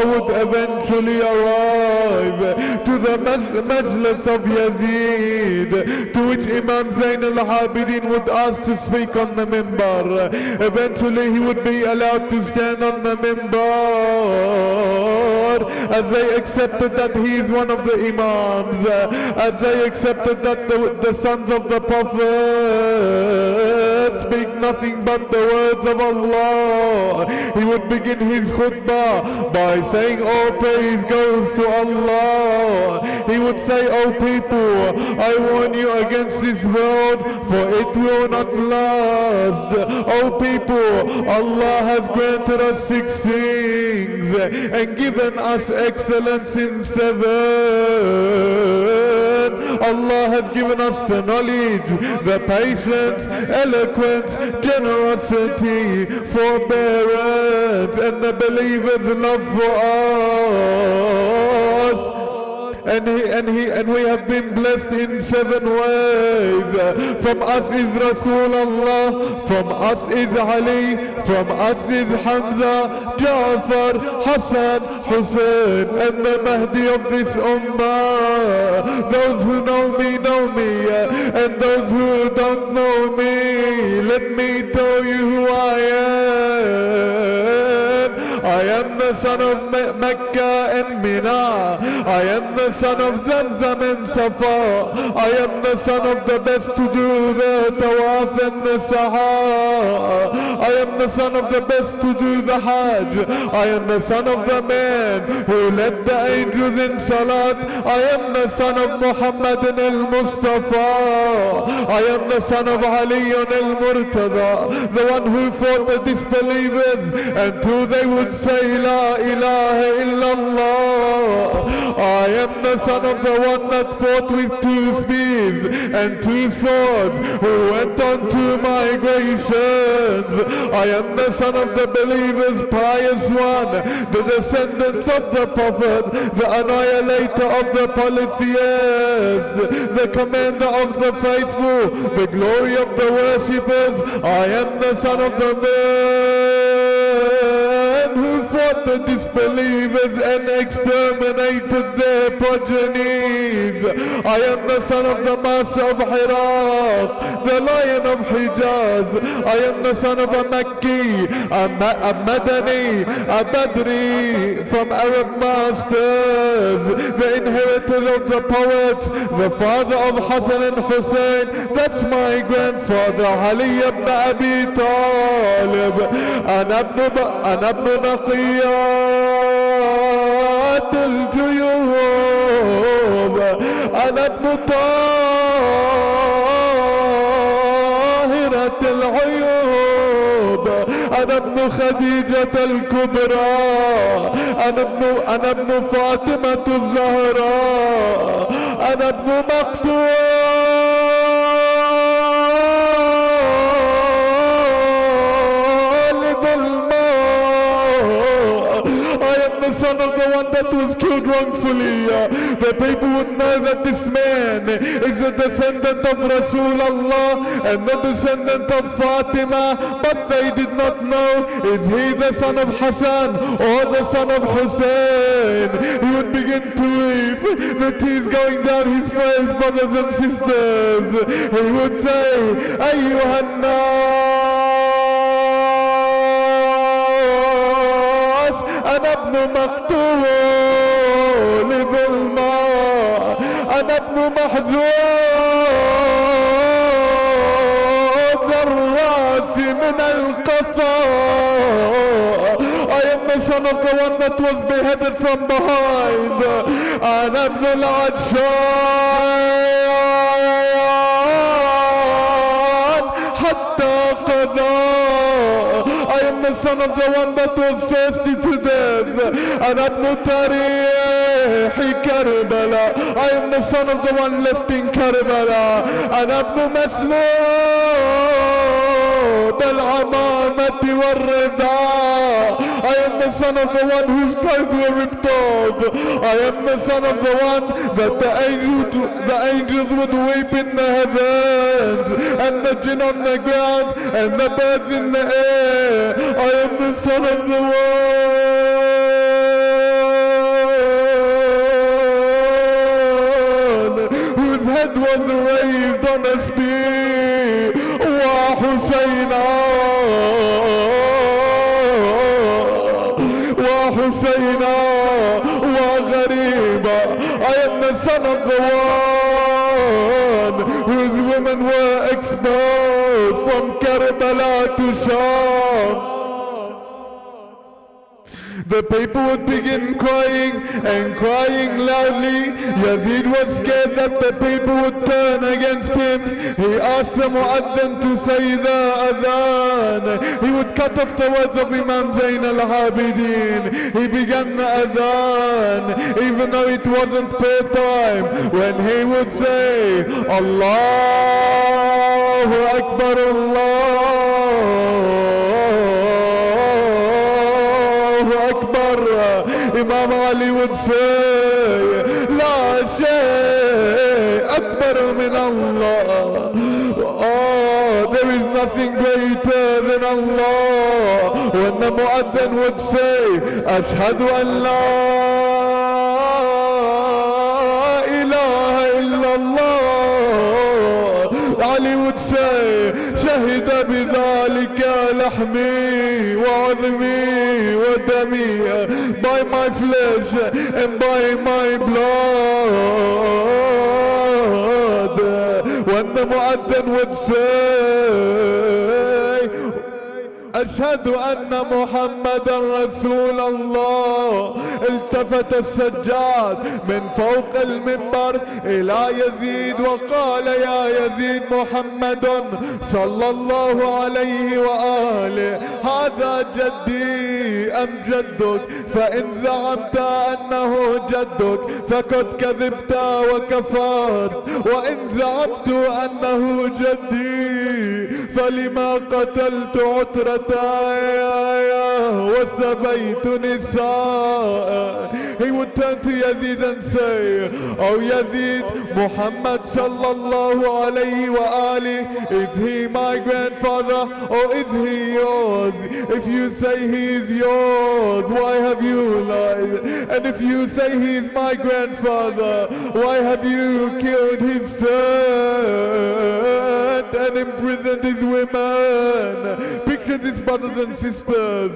would eventually arrive to the majlis of Yazid, to which Imam Zain Al-Abideen would ask to speak on the mimbar. Eventually he would be allowed to stand on the mimbar, as they accepted that he is one of the Imams, as they accepted that the sons of the Prophet speak nothing but the words of Allah. He would begin his khutbah by saying, all praise goes to Allah. He would say, O people, I warn you against this world, for it will not last. O people, Allah has granted us 6 things and given us excellence in 7. Allah has given us the knowledge, the patience, eloquence, generosity, forbearance, and the believer's love for us. And we have been blessed in 7 ways. From us is Rasulullah, from us is Ali, from us is Hamza, Ja'far, Hassan, Hussein, and the Mahdi of this ummah. Those who know me, and those who don't know me, let me tell you who I am. I am the son of Mecca and Mina. I am the son of Zamzam and Safa. I am the son of the best to do the Tawaf and the Saha. I am the son of the best to do the Hajj. I am the son of the man who led the angels in Salat. I am the son of Muhammad al-Mustafa. I am the son of Ali al-Murtada, the one who fought the disbelievers until they would say La ilaha illallah. I am the son of the one that fought with 2 spears and 2 swords, who went on 2 migrations. I am the son of the believers, pious one, the descendants of the Prophet, the annihilator of the polytheists, the commander of the faithful, the glory of the worshippers. I am the son of the man who fought the disbelievers and exterminated their progenies. I am the son of the master of Iraq, the lion of Hijaz. I am the son of a Makki, a Madani, a Badri, from Arab masters, the inheritors of the poets, the father of Hassan and Hussein. That's my grandfather, Ali ibn Abi Talib. أنا ابن نقيات الجيوب. أنا ابن طاهرة العيوب. أنا ابن خديجة الكبرى. أنا ابن فاطمة الزهراء. أنا ابن son of the one that was killed wrongfully. The people would know that this man is the descendant of Rasulullah and the descendant of Fatima, but they did not know, is he the son of Hassan or the son of Hussein? He would begin to weep, the tears going down his face, brothers and sisters. He would say, Ayyuhan أنا ابن مقتول ظلما. أنا ابن محزون الراس من القفا. I am the son of the one that was beheaded from behind. أنا ابن العجان حتى قضى. I am the son of the one that was thirsty to death. أنا ابن تاريخ كربلاء. I am the son of the one left in Karbala. أنا ابن مسلوب العمامة والرداء. I am the son of the one whose clothes were ripped off. I am the son of the one that the angels would weep in the heavens, and the jinn on the ground, and the birds in the air. I am the son of the one whose head was raised on a spear. Wa Husayna, Wa Husayna, Wa Ghariba. I am the son of the one whose women were exposed from Karbala to Sham. The people would begin crying and crying loudly. Yazid was scared that the people would turn against him. He asked the muaddin to say the adhan. He would cut off the words of Imam Zain Al-Abideen. He began the adhan, even though it wasn't prayer time, when he would say, Allahu Akbar, Imam Ali would say, La shay akbar min Allah. Oh, there is nothing greater than Allah. When the muaddin would say, Ashhadu an la ilaha illallah, Ali would say, شهد بذلك لحمي وعظمي ودمي by my flesh and by my blood. When the mu'adhin would say أشهد أن محمدا رسول الله، التفت السجاد من فوق المنبر إلى يزيد وقال يا يزيد محمد صلى الله عليه وآله هذا جدي أم جدك؟ فإن زعمت أنه جدك فقد كذبت وكفرت، وإن زعمت أنه جدي فلما قتلت عترة وسبيت نساء. He would turn to Yazid and say, oh Yazid, Muhammad sallallahu alayhi wa ali, is he my grandfather or is he yours? If you say he is yours, why have you lied? And if you say he is my grandfather, why have you killed his son and imprisoned his women? Picture this, brothers and sisters.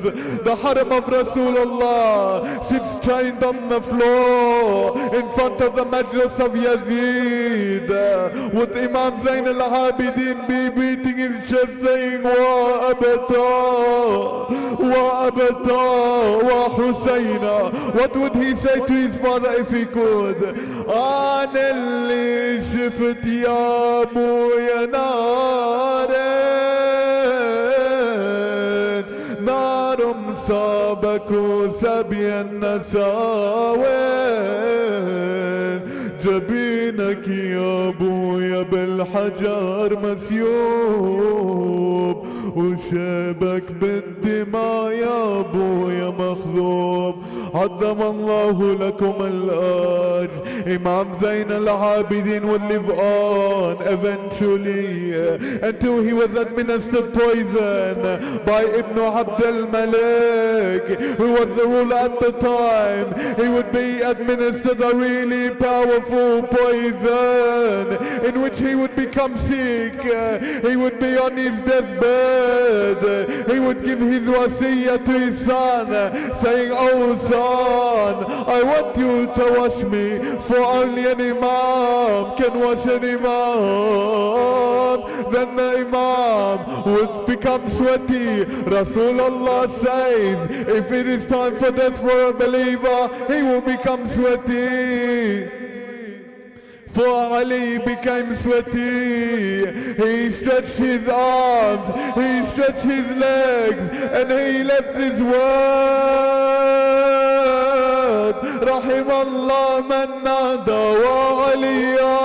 The haram of Rasulullah sits chained on the floor in front of the majlis of Yazid. Would Imam Zain Al-Abideen be beating his chest saying, Wa abata, Wa abata, Wa Husayna? What would he say to his father if he could? Ana li shifat ya abuya نار صابك سبي النساوين، جبينك يا ابويا بالحجر مسيوب، وشيبك بالدماء يا ابويا مخذوب. عظم الله لكم الأجر. Imam Zain Al-Abideen would live on eventually until he was administered poison by Ibn Abd al-Malik, who was the ruler at the time. He would be administered a really powerful poison in which he would become sick. He would be on his deathbed. He would give his wasiyah to his son, saying, oh son, I want you to wash me, for only an imam can wash an imam. Then the imam would become sweaty. Rasulullah says, if it is time for death for a believer, he will become sweaty. For Ali became sweaty. He stretched his arms, he stretched his legs, and he left this word. رحم الله من نادى وعليا.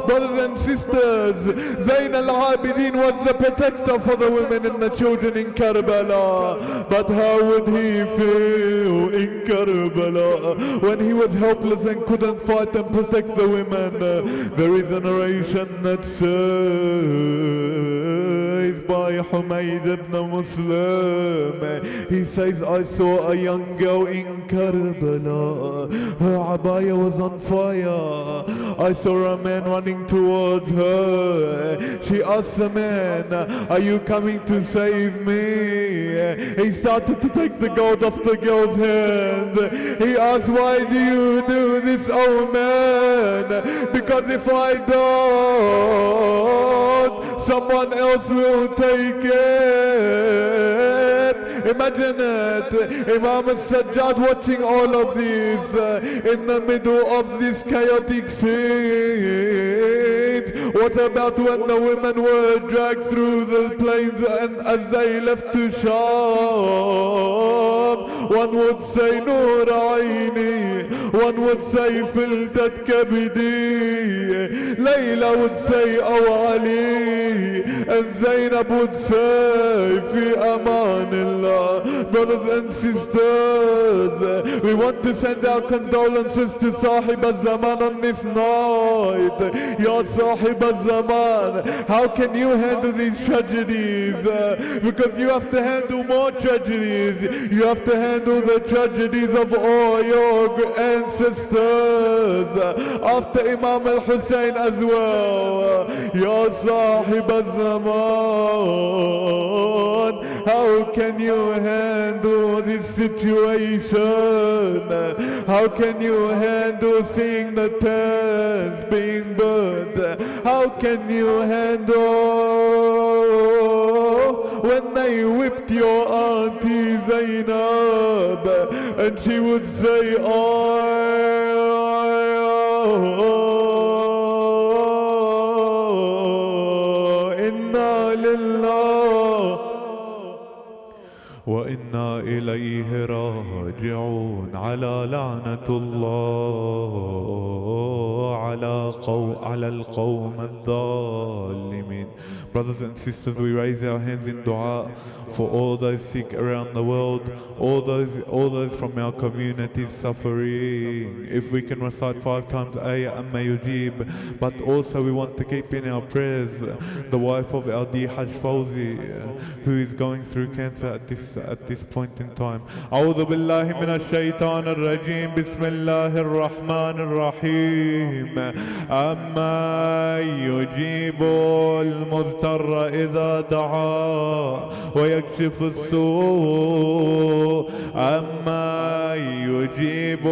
Brothers and sisters, Zain Al-Abideen was the protector for the women and the children in Karbala. But how would he feel in Karbala when he was helpless and couldn't fight and protect the women? There is a narration that says by Humayd ibn Muslim, he says, I saw a young girl in Karbala. Her abaya was on fire. I saw a man running towards her. She asked the man, are you coming to save me? He started to take the gold off the girl's hand. He asked, why do you do this, oh man? Because if I don't, someone else will take it. Imagine it, Imam al-Sajjad watching all of this in the middle of this chaotic scene. What about when the women were dragged through the plains and as they left to Sham? One would say Nur Aini, one would say Filtat Kabidi, Layla would say Oh Ali, And Zainab would say, Fi Amanillah. Brothers and sisters, we want to send our condolences to Sahib al-Zaman on this night. Ya Sahib al-Zaman, how can you handle these tragedies? Because you have to handle more tragedies. You have to handle the tragedies of all your ancestors after Imam al-Hussein as well. Ya Sahib al-Zaman, how can you handle this situation? How can you handle seeing the tents being burned? How can you handle when they whipped your auntie Zainab and she would say, oh, inna lillah وإنا إليه راجعون على لعنة الله على القوم الظالمين. Brothers and sisters, we raise our hands in dua for all those sick around the world, all those from our communities suffering. If we can recite 5 times Ayah Amma Yujib, but also we want to keep in our prayers the wife of our dear Hajj Fawzi, who is going through cancer at this point in time. أعوذ بالله من الشيطان الرجيم. بسم الله الرحمن الرحيم. أما يجيب المضطر إذا دعا ويكشف السوء. أما يجيب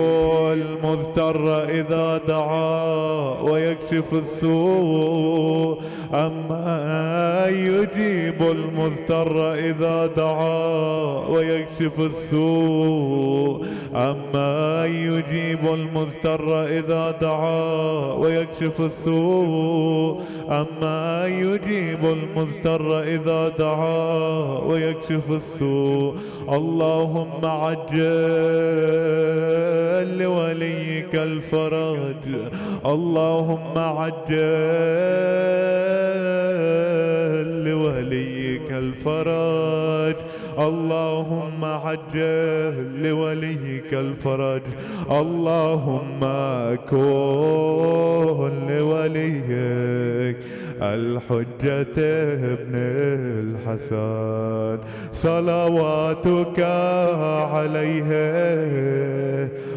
المضطر إذا دعا ويكشف السوء. أما يجيب المضطر إذا دعا ويكشف السوء. أما يجيب المضطر إذا دعا ويكشف السوء. أما يجيب المضطر إذا دعا ويكشف السوء. اللهم عجل لوليك الفرج. اللهم عجل لوليك الفرج. اللهم عجل لوليك الفرج. اللهم كن لوليك الحجة ابن الحسن صلواتك عليه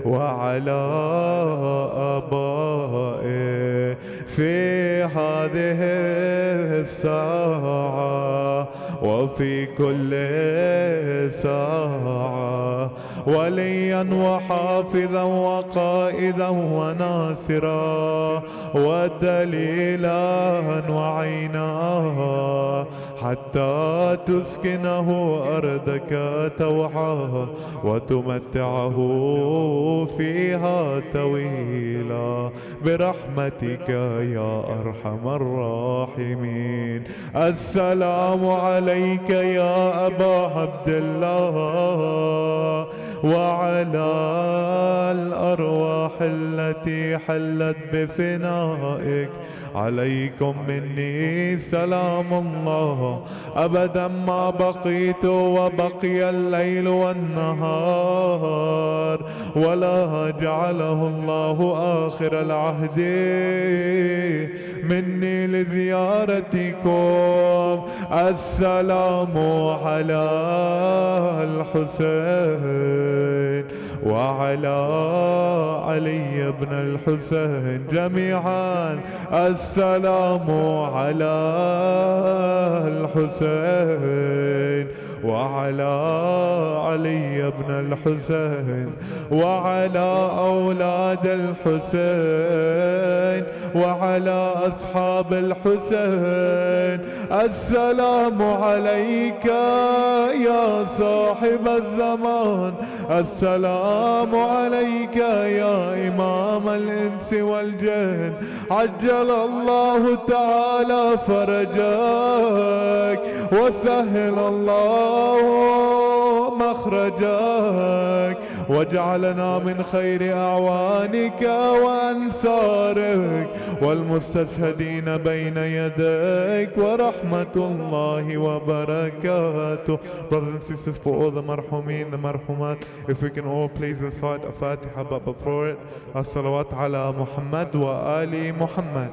وعلى آبائه في هذه الساعة وفي كل ساعة وليا وحافظا وقائدا وناصرا ودليلا وعينا حتى تسكنه أرضك توعا وتمتعه فيها طويلا برحمتك يا أرحم الراحمين. السلام عليك يا أبا عبد الله وعلى الأرواح التي حلت بفنائك. عليكم مني سلام الله أبدا ما بقيت وبقي الليل والنهار ولا جعله الله آخر العهد مني لزيارتكم. السلام على الحسين وعلى علي بن الحسين جميعا. السلام على الحسين وعلى علي بن الحسين وعلى أولاد الحسين وعلى أصحاب الحسين. السلام عليك يا صاحب الزمان. السلام عليك يا إمام الإنس والجن. عجل الله تعالى فرجك وسهل الله مخرجك واجعلنا من خير أعوانك وأنصارك والمستشهدين بين يديك ورحمة الله وبركاته. Brothers and sisters, for all the marhumin, the marhumat, if we can all please recite a Fatiha, but before it, as-salawat ala Muhammad wa ali Muhammad.